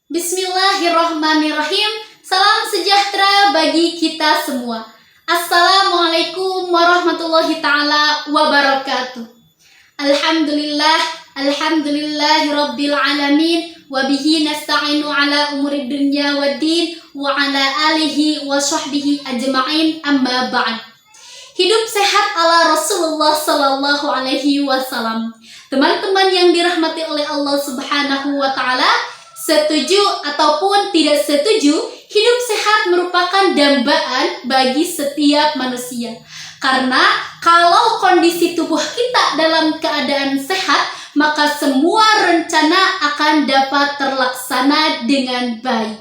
Bismillahirrahmanirrahim. Salam sejahtera bagi kita semua. Assalamualaikum warahmatullahi ta'ala wabarakatuh. Alhamdulillahirabbil alamin. Wabihi nasta'inu ala umuri dunya waddin. Wa ala alihi wa sahbihi ajma'in, amma ba'd. Hidup sehat ala Rasulullah sallallahu alaihi wasallam. Teman-teman yang dirahmati oleh Allah subhanahu wa ta'ala, setuju ataupun tidak setuju, hidup sehat merupakan dambaan bagi setiap manusia. Karena kalau kondisi tubuh kita dalam keadaan sehat, maka semua rencana akan dapat terlaksana dengan baik.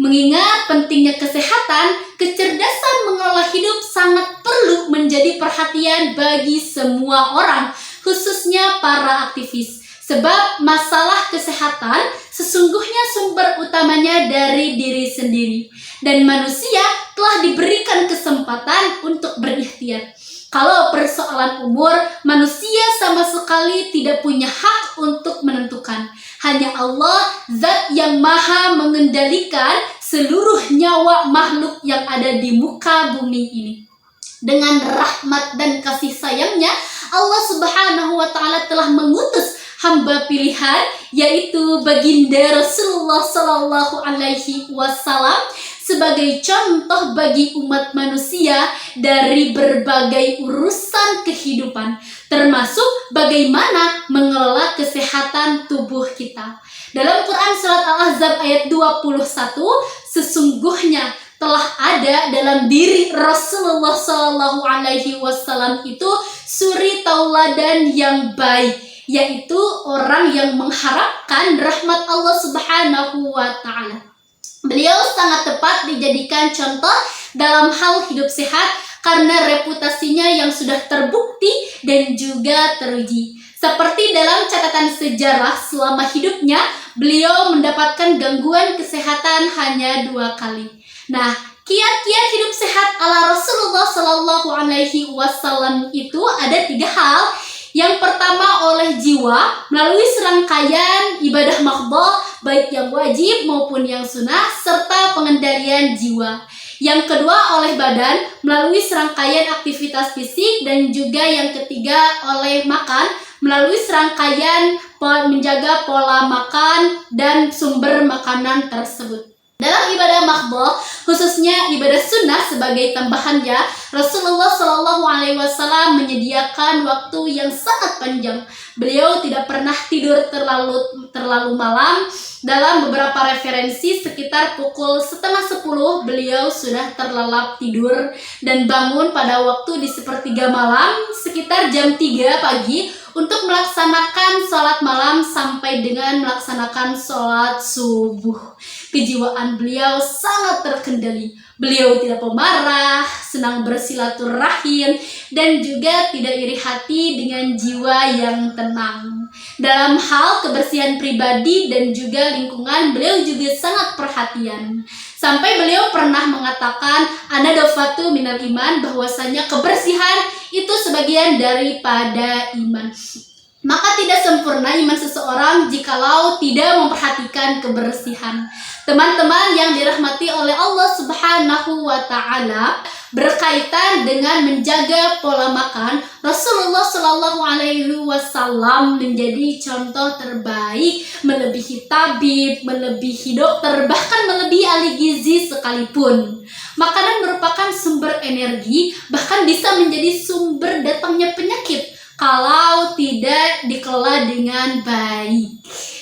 Mengingat pentingnya kesehatan, kecerdasan mengelola hidup sangat perlu menjadi perhatian bagi semua orang, khususnya para aktivis. Sebab masalah kesehatan sesungguhnya sumber utamanya dari diri sendiri. Dan manusia telah diberikan kesempatan untuk berikhtiar. Kalau persoalan umur, manusia sama sekali tidak punya hak untuk menentukan. Hanya Allah, zat yang maha mengendalikan seluruh nyawa makhluk yang ada di muka bumi ini. Dengan rahmat dan kasih sayangnya, Allah subhanahu wa ta'ala telah mengutus hamba pilihan, yaitu baginda Rasulullah sallallahu alaihi wasallam, sebagai contoh bagi umat manusia dari berbagai urusan kehidupan, termasuk bagaimana mengelola kesehatan tubuh kita. Dalam Quran surat Al-Ahzab ayat 21, sesungguhnya telah ada dalam diri Rasulullah sallallahu alaihi wasallam itu suri tauladan yang baik, yaitu orang yang mengharapkan rahmat Allah subhanahu wa ta'ala. Beliau sangat tepat dijadikan contoh dalam hal hidup sehat karena reputasinya yang sudah terbukti dan juga teruji. Seperti dalam catatan sejarah selama hidupnya, beliau mendapatkan gangguan kesehatan hanya 2 kali. Nah, kiat-kiat hidup sehat ala Rasulullah sallallahu alaihi wasallam itu ada 3 hal. Yang pertama oleh jiwa melalui serangkaian ibadah mahdhah baik yang wajib maupun yang sunnah serta pengendalian jiwa. Yang kedua oleh badan melalui serangkaian aktivitas fisik, dan juga yang ketiga oleh makan melalui serangkaian menjaga pola makan dan sumber makanan tersebut. Dalam ibadah mahdhah, khususnya ibadah sunnah sebagai tambahannya, Rasulullah Shallallahu Alaihi Wasallam menyediakan waktu yang sangat panjang. Beliau tidak pernah tidur terlalu malam. Dalam beberapa referensi, sekitar pukul 9:30 beliau sudah terlelap tidur dan bangun pada waktu di sepertiga malam, sekitar jam 3 pagi, untuk melaksanakan sholat malam sampai dengan melaksanakan sholat subuh. Kejiwaan beliau sangat terkendali. Beliau tidak pemarah, senang bersilaturahim, dan juga tidak iri hati, dengan jiwa yang tenang. Dalam hal kebersihan pribadi dan juga lingkungan, beliau juga sangat perhatian. Sampai beliau pernah mengatakan, "An-nadafatu minal iman", bahwasanya kebersihan itu sebagian daripada iman. Maka tidak sempurna iman seseorang jikalau tidak memperhatikan kebersihan. Teman-teman yang dirahmati oleh Allah subhanahu wa ta'ala, berkaitan dengan menjaga pola makan, Rasulullah Shallallahu Alaihi Wasallam menjadi contoh terbaik, melebihi tabib, melebihi dokter, bahkan melebihi ahli gizi sekalipun. Makanan merupakan sumber energi, bahkan bisa menjadi sumber datangnya penyakit kalau tidak dikelola dengan baik.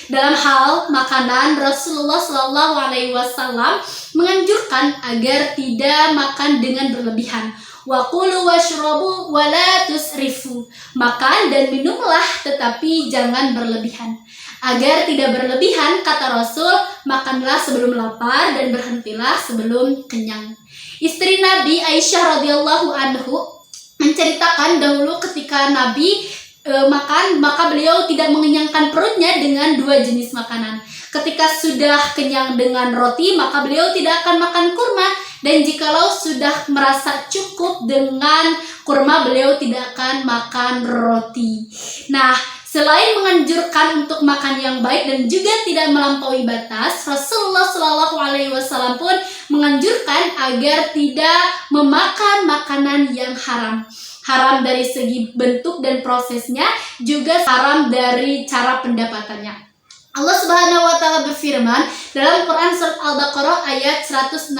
Dalam hal makanan, Rasulullah Shallallahu Alaihi Wasallam menganjurkan agar tidak makan dengan berlebihan. Wa kulu washrabu wa la tusrifu. Makan dan minumlah, tetapi jangan berlebihan. Agar tidak berlebihan, kata Rasul, makanlah sebelum lapar dan berhentilah sebelum kenyang. Istri Nabi Aisyah radhiyallahu anhu menceritakan dahulu ketika Nabi makan, maka beliau tidak mengenyangkan perutnya dengan 2 jenis makanan. Ketika sudah kenyang dengan roti, maka beliau tidak akan makan kurma, dan jikalau sudah merasa cukup dengan kurma, beliau tidak akan makan roti. Nah, Selain menganjurkan untuk makan yang baik dan juga tidak melampaui batas, Rasulullah Shallallahu Alaihi Wasallam pun menganjurkan agar tidak memakan makanan yang haram. Haram dari segi bentuk dan prosesnya, juga haram dari cara pendapatannya. Allah Subhanahu wa taala berfirman dalam Quran surat Al-Baqarah ayat 168.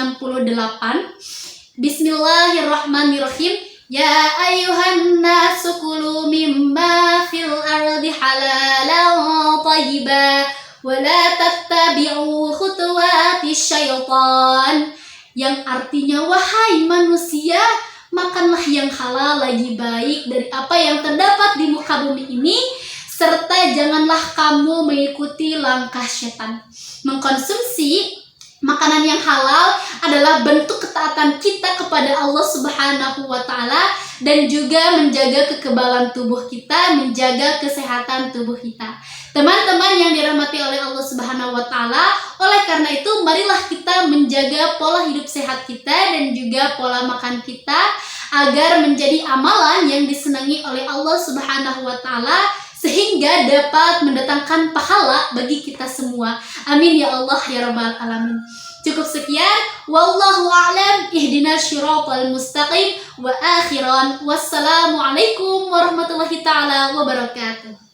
Bismillahirrahmanirrahim. Ya ayuhan nasu kulu mimma fil ardi halalan thayyiban wa la tattabi'u khutuwatis syaitan. Yang artinya, wahai manusia, makanlah yang halal lagi baik dari apa yang terdapat di muka bumi ini, serta janganlah kamu mengikuti langkah setan. Mengkonsumsi makanan yang halal adalah bentuk ketaatan kita kepada Allah Subhanahu wa taala dan juga menjaga kekebalan tubuh kita, menjaga kesehatan tubuh kita. Teman-teman yang dirahmati oleh Allah Subhanahu wa taala, oleh karena itu marilah kita menjaga pola hidup sehat kita dan juga pola makan kita agar menjadi amalan yang disenangi oleh Allah Subhanahu wa taala sehingga dapat mendatangkan pahala bagi kita semua. Amin ya Allah ya rabbal alamin. Cukup sekian, wallahu a'lam, ihdinas syiratal mustaqim, wa akhiran wassalamualaikum warahmatullahi taala wabarakatuh.